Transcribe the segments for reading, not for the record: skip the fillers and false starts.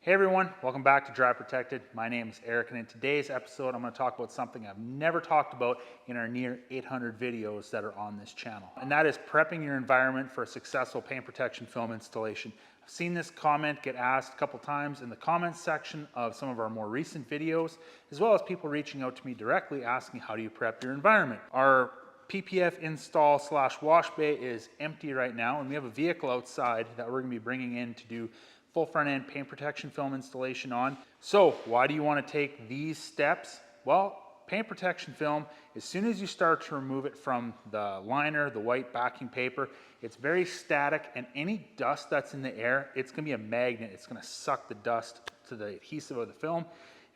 Hey everyone, welcome back to Dry Protected. My name is Eric, and in today's episode I'm going to talk about something I've never talked about in our near 800 videos that are on this channel. And that is prepping your environment for a successful paint protection film installation. I've seen this comment get asked a couple times in the comments section of some of our more recent videos, as well as people reaching out to me directly asking how do you prep your environment. Our PPF install / wash bay is empty right now, and we have a vehicle outside that we're going to be bringing in to do full front end paint protection film installation on. So why do you want to take these steps? Well, paint protection film, as soon as you start to remove it from the liner, the white backing paper, it's very static, and any dust that's in the air, it's going to be a magnet. It's going to suck the dust to the adhesive of the film.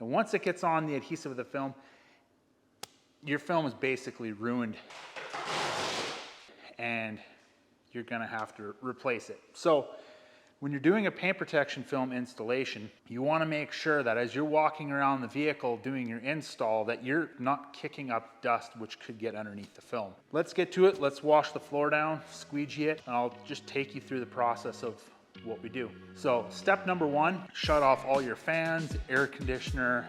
And once it gets on the adhesive of the film, your film is basically ruined and you're going to have to replace it. So when you're doing a paint protection film installation, you want to make sure that as you're walking around the vehicle doing your install that you're not kicking up dust which could get underneath the film. Let's get to it. Let's wash the floor down, squeegee it, and I'll just take you through the process of what we do. So step number one, shut off all your fans, air conditioner,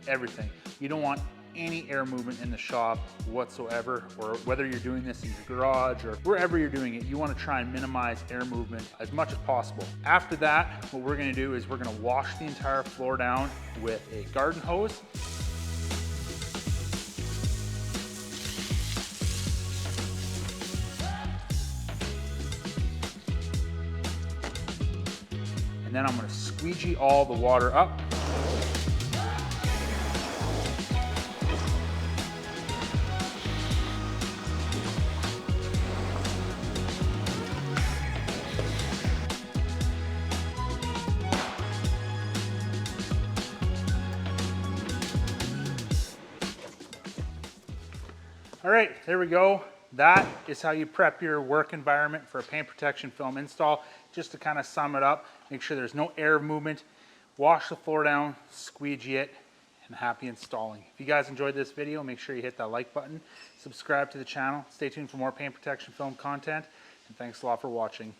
everything. You don't want any air movement in the shop whatsoever, or whether you're doing this in your garage or wherever you're doing it, you want to try and minimize air movement as much as possible. After that, what we're going to do is we're going to wash the entire floor down with a garden hose. And then I'm going to squeegee all the water up. All right, there we go. That is how you prep your work environment for a paint protection film install. Just to kind of sum it up, make sure there's no air movement, wash the floor down, squeegee it, and happy installing. If you guys enjoyed this video, make sure you hit that like button, subscribe to the channel, stay tuned for more paint protection film content, and thanks a lot for watching.